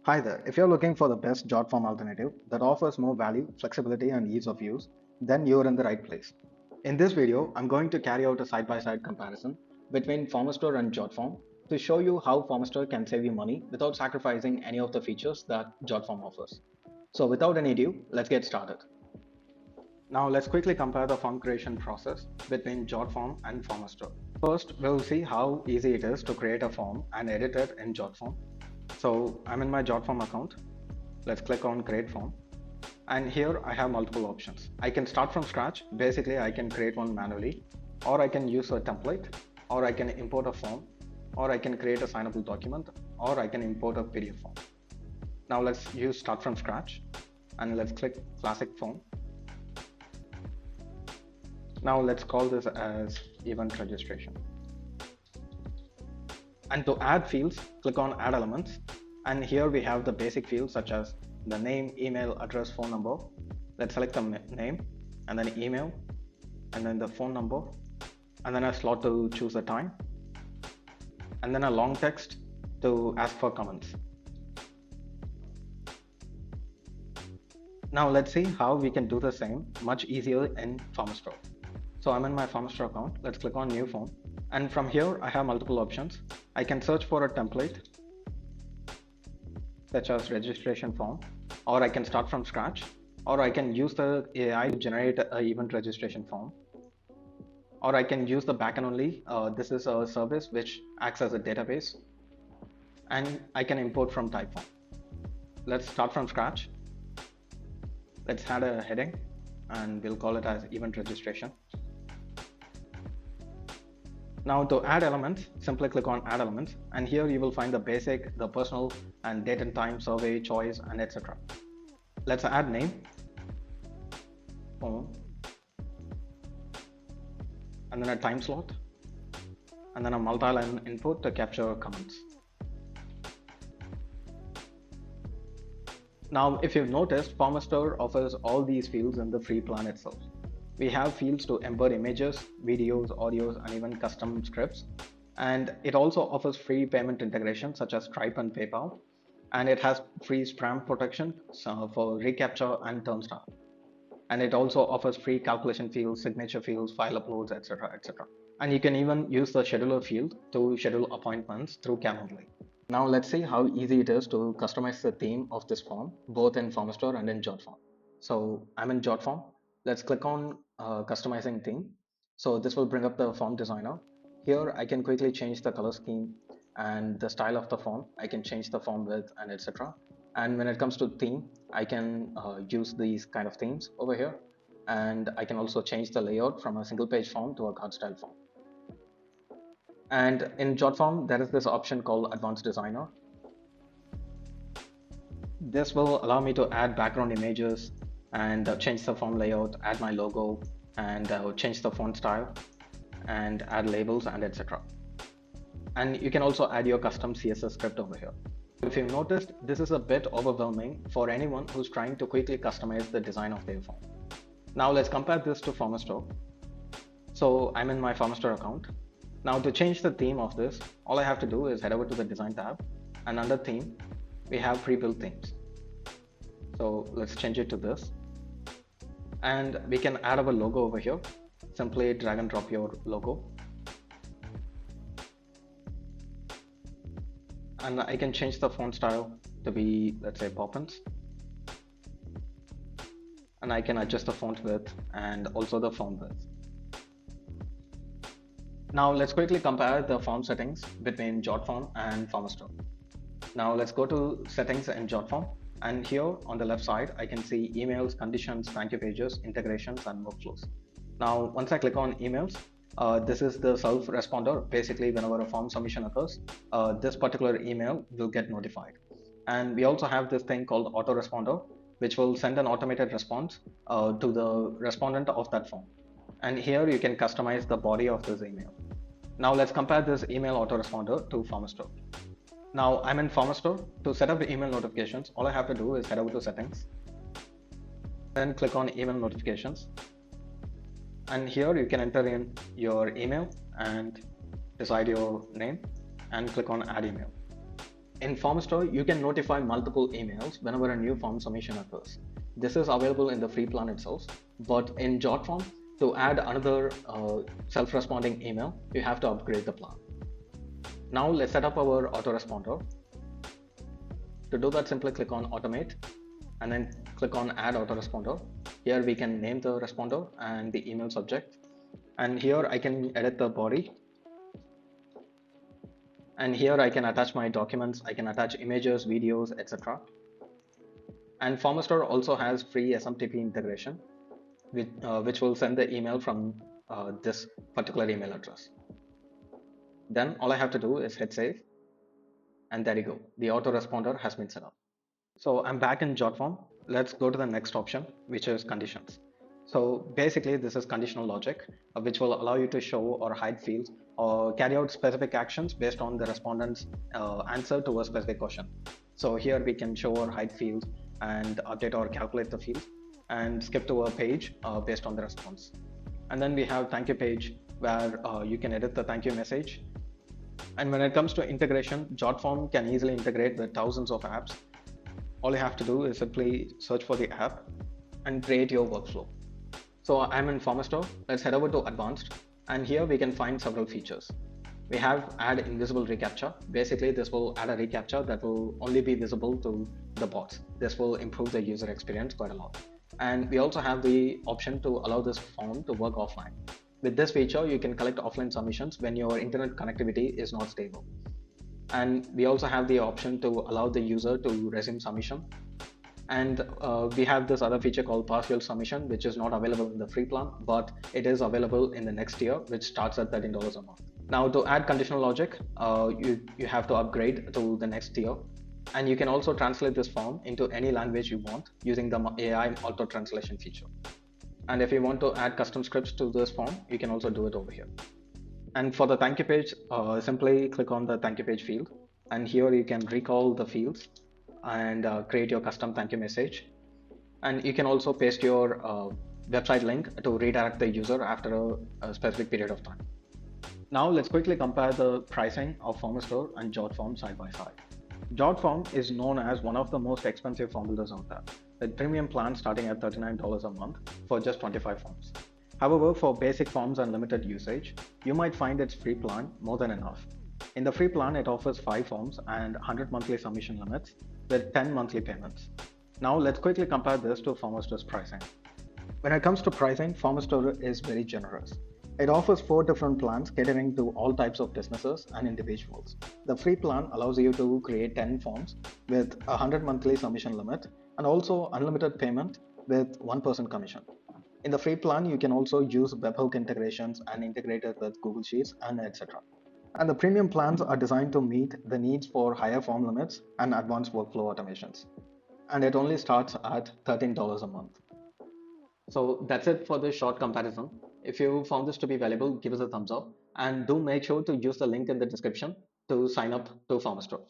Hi there. If you're looking for the best Jotform alternative that offers more value, flexibility, and ease of use, then you're in the right place. In this video, I'm going to carry out a side-by-side comparison between Formester and Jotform to show you how Formester can save you money without sacrificing any of the features that Jotform offers. So without any ado, let's get started. Now let's quickly compare the form creation process between Jotform and Formester. First, we'll see how easy it is to create a form and edit it in Jotform. So I'm in my Jotform account. Let's click on create form. And here I have multiple options. I can start from scratch. Basically, I can create one manually, or I can use a template, or I can import a form, or I can create a signable document, or I can import a PDF form. Now let's use start from scratch and let's click classic form. Now let's call this as event registration. And to add fields, click on add elements. And here we have the basic fields such as the name, email, address, phone number. Let's select the name and then email and then the phone number and then a slot to choose the time and then a long text to ask for comments. Now let's see how we can do the same much easier in Formester. So I'm in my Formester account. Let's click on new form. And from here, I have multiple options. I can search for a template, such as registration form, or I can start from scratch, or I can use the AI to generate an event registration form, or I can use the backend only. This is a service which acts as a database, and I can import from Typeform. Let's start from scratch. Let's add a heading, and we'll call it as event registration. Now to add elements, simply click on add elements and here you will find the basic, the personal and date and time, survey, choice and etc. Let's add name, phone, and then a time slot and then a multi-line input to capture comments. Now if you've noticed, Formester offers all these fields in the free plan itself. We have fields to embed images, videos, audios, and even custom scripts. And it also offers free payment integration such as Stripe and PayPal. And it has free spam protection for reCAPTCHA and turnstile. And it also offers free calculation fields, signature fields, file uploads, etc. etc. And you can even use the scheduler field to schedule appointments through Calendly. Now let's see how easy it is to customize the theme of this form, both in Formester and in Jotform. So I'm in Jotform. Let's click on customizing theme. So this will bring up the form designer. Here I can quickly change the color scheme and the style of the form. I can change the form width and etc. And when it comes to theme, I can use these kind of themes over here. And I can also change the layout from a single page form to a card style form. And in Jotform, there is this option called Advanced Designer. This will allow me to add background images and change the form layout, add my logo, and change the font style, and add labels and etc. And you can also add your custom CSS script over here. If you've noticed, this is a bit overwhelming for anyone who's trying to quickly customize the design of their form. Now let's compare this to Formester. So I'm in my Formester account. Now to change the theme of this, all I have to do is head over to the design tab, and under theme, we have pre-built themes. So let's change it to this. And we can add our logo over here. Simply drag and drop your logo. And I can change the font style to be, let's say, Poppins. And I can adjust the font width and also the font width. Now let's quickly compare the form settings between Jotform and Formester. Now let's go to settings in Jotform. And here on the left side, I can see emails, conditions, thank you pages, integrations, and workflows. Now, once I click on emails, this is the self-responder. Basically, whenever a form submission occurs, this particular email will get notified. And we also have this thing called autoresponder, which will send an automated response to the respondent of that form. And here you can customize the body of this email. Now let's compare this email autoresponder to Formester. Now I'm in Formester. To set up the email notifications, all I have to do is head over to settings, then click on email notifications. And here you can enter in your email and decide your name and click on add email. In Formester, you can notify multiple emails whenever a new form submission occurs. This is available in the free plan itself, but in Jotform, to add another self-responding email, you have to upgrade the plan. Now let's set up our autoresponder. To do that, simply click on Automate and then click on Add Autoresponder. Here we can name the responder and the email subject. And here I can edit the body. And here I can attach my documents, I can attach images, videos, etc. And Formester also has free SMTP integration, which will send the email from this particular email address. Then all I have to do is hit save, and there you go. The autoresponder has been set up. So I'm back in Jotform. Let's go to the next option, which is conditions. So basically, this is conditional logic, which will allow you to show or hide fields or carry out specific actions based on the respondent's answer to a specific question. So here we can show or hide fields and update or calculate the field and skip to a page based on the response. And then we have thank you page where you can edit the thank you message. And when it comes to integration, Jotform can easily integrate with thousands of apps. All you have to do is simply search for the app and create your workflow. So I'm in Formester. Let's head over to advanced, and here we can find several features. We have add invisible reCAPTCHA. Basically, this will add a reCAPTCHA that will only be visible to the bots. This will improve the user experience quite a lot. And we also have the option to allow this form to work offline. With this feature, you can collect offline submissions when your internet connectivity is not stable. And we also have the option to allow the user to resume submission. And we have this other feature called partial submission, which is not available in the free plan, but it is available in the next tier, which starts at $13 a month. Now to add conditional logic, you have to upgrade to the next tier, and you can also translate this form into any language you want using the AI auto translation feature. And if you want to add custom scripts to this form, you can also do it over here. And for the thank you page, simply click on the thank you page field, and here you can recall the fields and create your custom thank you message. And you can also paste your website link to redirect the user after a specific period of time. Now let's quickly compare the pricing of Formester and Jotform side by side. Jotform is known as one of the most expensive form builders out there, with premium plans starting at $39 a month for just 25 forms. However, for basic forms and limited usage, you might find its free plan more than enough. In the free plan, it offers 5 forms and 100 monthly submission limits with 10 monthly payments. Now let's quickly compare this to Formester's pricing. When it comes to pricing, Formester is very generous. It offers 4 different plans catering to all types of businesses and individuals. The free plan allows you to create 10 forms with a 100 monthly submission limit and also unlimited payment with 1% commission. In the free plan, you can also use webhook integrations and integrate it with Google Sheets and etc. And the premium plans are designed to meet the needs for higher form limits and advanced workflow automations. And it only starts at $13 a month. So that's it for this short comparison. If you found this to be valuable, give us a thumbs up and do make sure to use the link in the description to sign up to Formester.